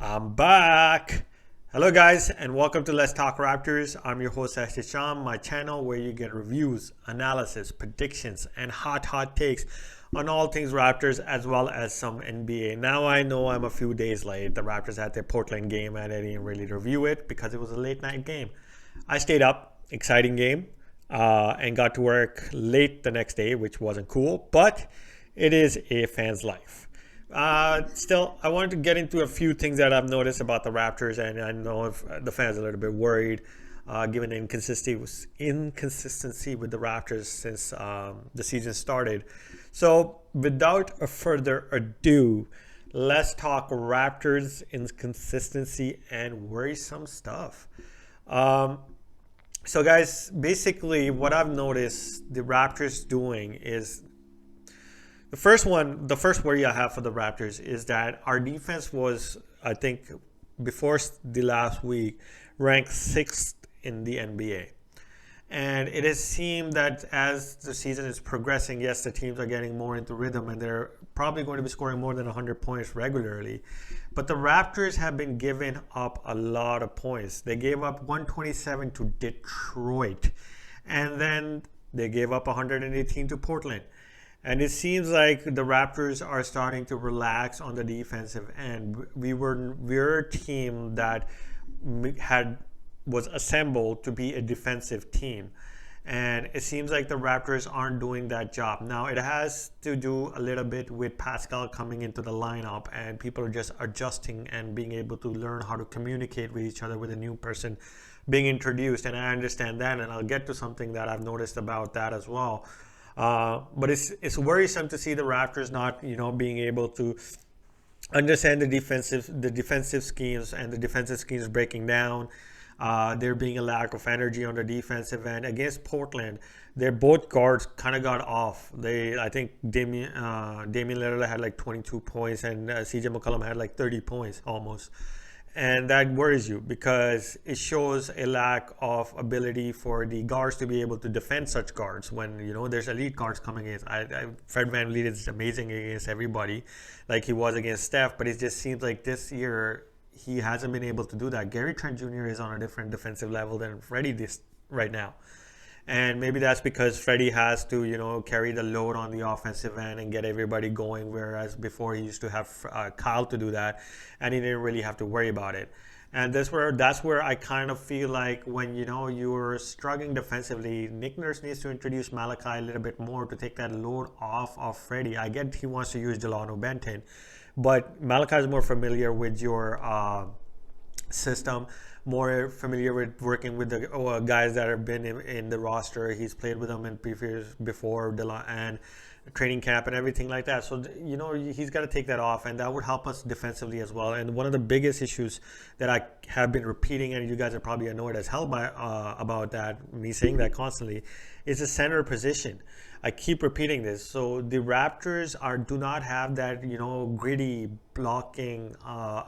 I'm back. Hello, guys, and welcome to Let's Talk Raptors. I'm your host, Ashley Sham, my channel where you get reviews, analysis, predictions, and hot takes on all things Raptors as well as some NBA. Now, I know I'm a few days late. The Raptors had their Portland game, and I didn't really review it because it was a late night game. I stayed up, exciting game, and got to work late the next day, which wasn't cool, but it is a fan's life. Still, I wanted to get into a few things that I've noticed about the Raptors, and I know if the fans are a little bit worried, given the inconsistency with the Raptors since the season started. So, without a further ado, let's talk Raptors inconsistency and worrisome stuff. Um, so, guys, basically, what I've noticed the Raptors doing is the first worry I have for the Raptors is that our defense was, I think, before the last week, ranked sixth in the NBA. And it has seemed that as the season is progressing, yes, the teams are getting more into rhythm and they're probably going to be scoring more than 100 points regularly. But the Raptors have been giving up a lot of points. They gave up 127 to Detroit, and then they gave up 118 to Portland. And it seems like the Raptors are starting to relax on the defensive end. We're a team that had was assembled to be a defensive team. And it seems like the Raptors aren't doing that job. Now, it has to do a little bit with Pascal coming into the lineup and people are just adjusting and being able to learn how to communicate with each other with a new person being introduced. And I understand that, and I'll get to something that I've noticed about that as well. But it's worrisome to see the Raptors not being able to understand the defensive schemes and the defensive schemes breaking down. There being a lack of energy on the defensive end against Portland. Their both guards kind of got off. I think Damian Lillard had like 22 points and CJ McCollum had like 30 points almost. And that worries you because it shows a lack of ability for the guards to be able to defend such guards when there's elite guards coming in. Fred VanVleet is amazing against everybody, like he was against Steph, but it just seems like this year he hasn't been able to do that. Gary Trent Jr. is on a different defensive level than Freddie this right now. And maybe that's because Freddie has to, carry the load on the offensive end and get everybody going, whereas before he used to have Kyle to do that, and he didn't really have to worry about it. And that's where I kind of feel like when you're struggling defensively, Nick Nurse needs to introduce Malachi a little bit more to take that load off of Freddie. I get he wants to use Delano Benton, but Malachi is more familiar with your system, more familiar with working with the guys that have been in the roster. He's played with them in before and training camp and everything like that. So he's got to take that off, and that would help us defensively as well. And one of the biggest issues that I have been repeating, and you guys are probably annoyed as hell by about that, me saying that constantly, is the center position. I keep repeating this. So the Raptors do not have that gritty, blocking,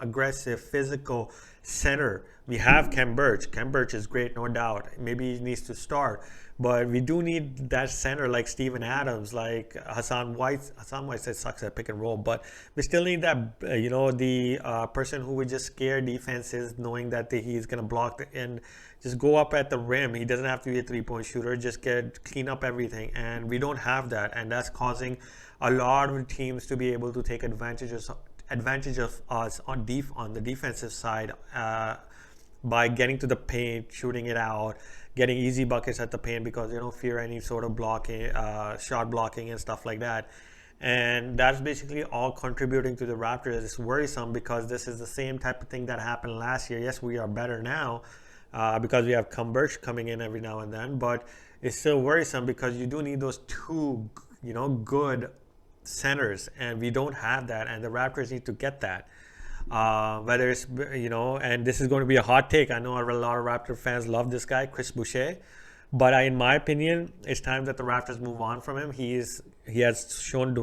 aggressive, physical center. We have Kem Birch. Kem Birch is great, no doubt. Maybe he needs to start, but we do need that center like Steven Adams, like Hassan White. Hassan White says sucks at pick and roll, but we still need that the person who would just scare defenses, knowing that he's gonna block and just go up at the rim. He doesn't have to be a three-point shooter. Just clean up everything, and we don't have that, and that's causing a lot of teams to be able to take advantage of us on the defensive side by getting to the paint, shooting it out, getting easy buckets at the paint because they don't fear any sort of blocking, shot blocking and stuff like that. And that's basically all contributing to the Raptors. It's worrisome because this is the same type of thing that happened last year. Yes, we are better now because we have Cumberbatch coming in every now and then, but it's still worrisome because you do need those two, good centers, and we don't have that, and the Raptors need to get that. Whether it's and this is going to be a hot take. I know a lot of Raptor fans love this guy, Chris Boucher, but in my opinion, it's time that the Raptors move on from him. He has shown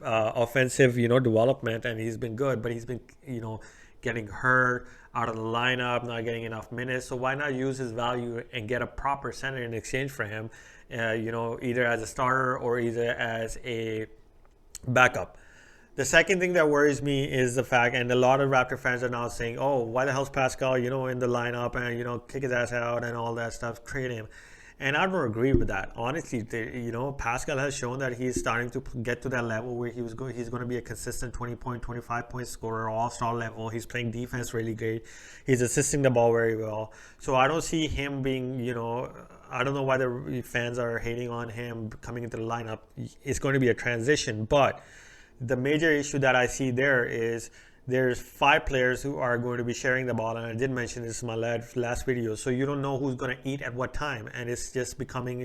offensive development, and he's been good, but he's been getting hurt, out of the lineup, not getting enough minutes. So why not use his value and get a proper center in exchange for him? Either as a starter or either as a backup. The second thing that worries me is the fact, and a lot of Raptor fans are now saying, "Oh, why the hell's Pascal, in the lineup and kick his ass out and all that stuff, trade him." And I don't agree with that. Honestly, Pascal has shown that he's starting to get to that level where he's going to be a consistent 20 point, 25 point scorer, all-star level. He's playing defense really great. He's assisting the ball very well. So I don't see him being, I don't know why the fans are hating on him coming into the lineup. It's going to be a transition, but the major issue that I see there is there's 5 players who are going to be sharing the ball, and I did mention this in my last video. So you don't know who's going to eat at what time, and it's just becoming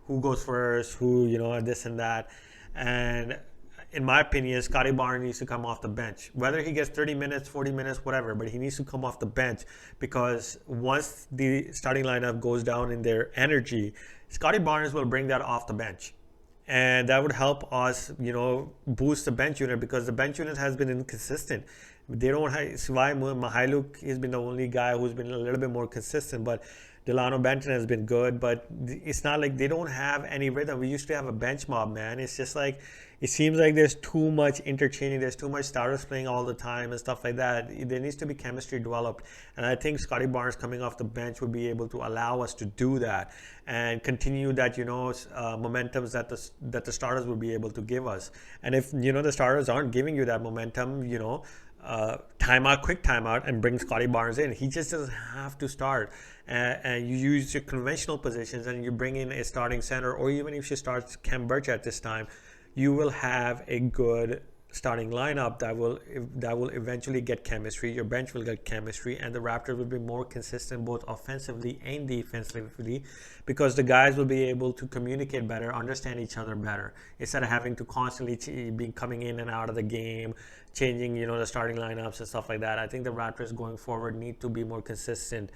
who goes first, who this and that. And in my opinion, Scotty Barnes needs to come off the bench. Whether he gets 30 minutes, 40 minutes, whatever, but he needs to come off the bench, because once the starting lineup goes down in their energy, Scotty Barnes will bring that off the bench. And that would help us, boost the bench unit, because the bench unit has been inconsistent. They don't have Svai Mihailuk. He's been the only guy who's been a little bit more consistent, but Delano Benton has been good. But it's not like they don't have any rhythm. We used to have a bench mob, man. It's just like it seems like there's too much interchanging. There's too much starters playing all the time and stuff like that. There needs to be chemistry developed, and I think Scotty Barnes coming off the bench would be able to allow us to do that and continue that momentums that the starters would be able to give us. And if the starters aren't giving you that momentum, timeout, quick timeout, and bring Scotty Barnes in. He just doesn't have to start. And you use your conventional positions, and you bring in a starting center, or even if you start Cam Birch at this time, you will have a good starting lineup that will eventually get chemistry. Your bench will get chemistry, and the Raptors will be more consistent both offensively and defensively, because the guys will be able to communicate better, understand each other better, instead of having to constantly be coming in and out of the game, changing the starting lineups and stuff like that. I think the Raptors going forward need to be more consistent.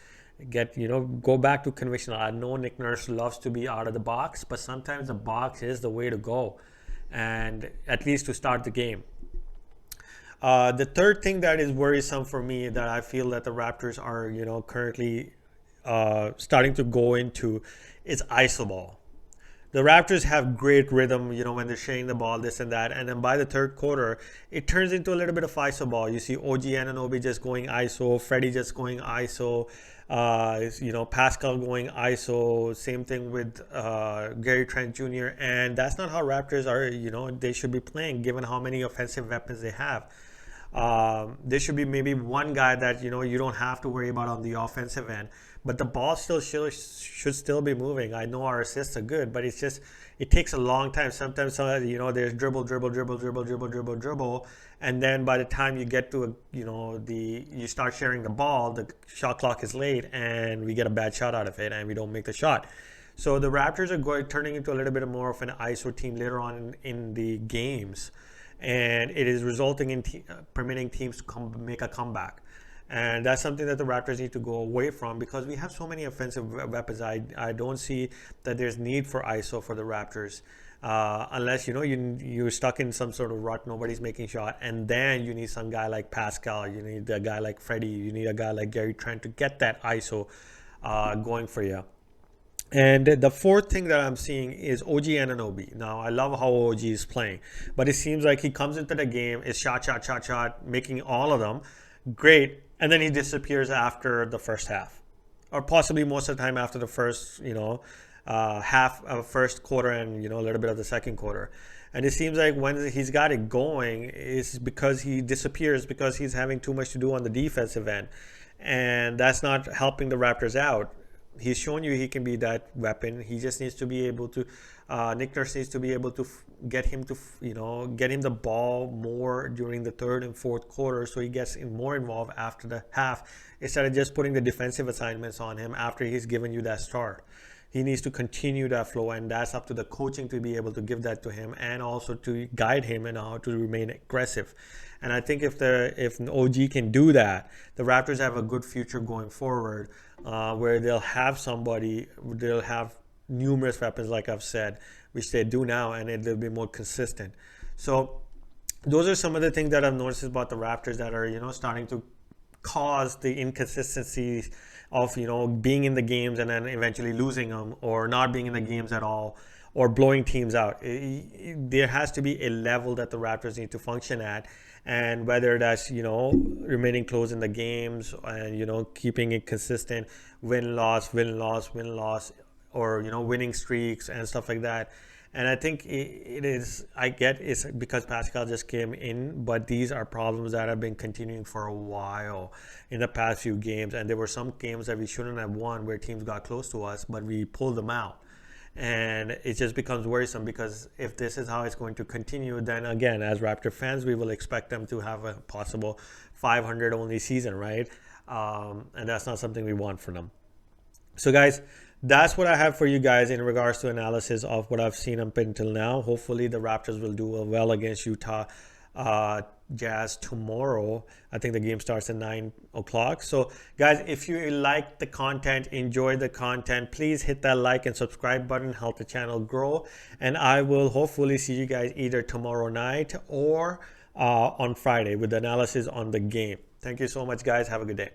Go back to conventional. I know Nick Nurse loves to be out of the box, but sometimes the box is the way to go, and at least to start the game. The third thing that is worrisome for me, that I feel that the Raptors are currently starting to go into, is iso ball. The Raptors have great rhythm, when they're sharing the ball, this and that. And then by the third quarter, it turns into a little bit of iso ball. You see OG Anunoby just going iso, Freddie just going iso, Pascal going iso. Same thing with Gary Trent Jr. And that's not how Raptors are, they should be playing, given how many offensive weapons they have. There should be maybe one guy that you don't have to worry about on the offensive end, but the ball should still be moving. I know our assists are good, but it takes a long time. Sometimes there's dribble, and then by the time you get to you start sharing the ball, the shot clock is late, and we get a bad shot out of it, and we don't make the shot. So the Raptors are turning into a little bit more of an ISO team later on in the games. And it is resulting in permitting teams to make a comeback. And that's something that the Raptors need to go away from, because we have so many offensive weapons. I don't see that there's need for ISO for the Raptors, unless you're stuck in some sort of rut, nobody's making shot, and then you need some guy like Pascal, you need a guy like Freddie, you need a guy like Gary Trent to get that ISO going for you. And the fourth thing that I'm seeing is OG Anunoby. Now, I love how OG is playing, but it seems like he comes into the game, is shot, making all of them. Great. And then he disappears after the first half, or possibly most of the time after the first, half of first quarter and, a little bit of the second quarter. And it seems like when he's got it going, it's because he disappears because he's having too much to do on the defensive end. And that's not helping the Raptors out. He's shown you he can be that weapon. He just needs to be able to, Nick Nurse needs to be able to get him the ball more during the third and fourth quarter, so he gets more involved after the half, instead of just putting the defensive assignments on him after he's given you that start. He needs to continue that flow, and that's up to the coaching to be able to give that to him, and also to guide him and how to remain aggressive. And I think if an OG can do that, the Raptors have a good future going forward, where they'll have numerous weapons, like I've said, which they do now, and they'll be more consistent. So those are some of the things that I've noticed about the Raptors that are, starting to cause the inconsistencies of, being in the games and then eventually losing them, or not being in the games at all, or blowing teams out. There has to be a level that the Raptors need to function at, and whether that's remaining close in the games and keeping it consistent, win loss, win loss, win loss, or winning streaks and stuff like that. And I think it is, I get it's because Pascal just came in, but these are problems that have been continuing for a while in the past few games. And there were some games that we shouldn't have won where teams got close to us, but we pulled them out. And it just becomes worrisome, because if this is how it's going to continue, then again, as Raptor fans, we will expect them to have a possible 500 only season, right? And that's not something we want for them. So guys, that's what I have for you guys in regards to analysis of what I've seen up until now. Hopefully the Raptors will do well against Utah Jazz tomorrow. I think the game starts at 9 o'clock. So guys, if you like the content, enjoy the content, please hit that like and subscribe button, help the channel grow. And I will hopefully see you guys either tomorrow night or on Friday with the analysis on the game. Thank you so much, guys. Have a good day.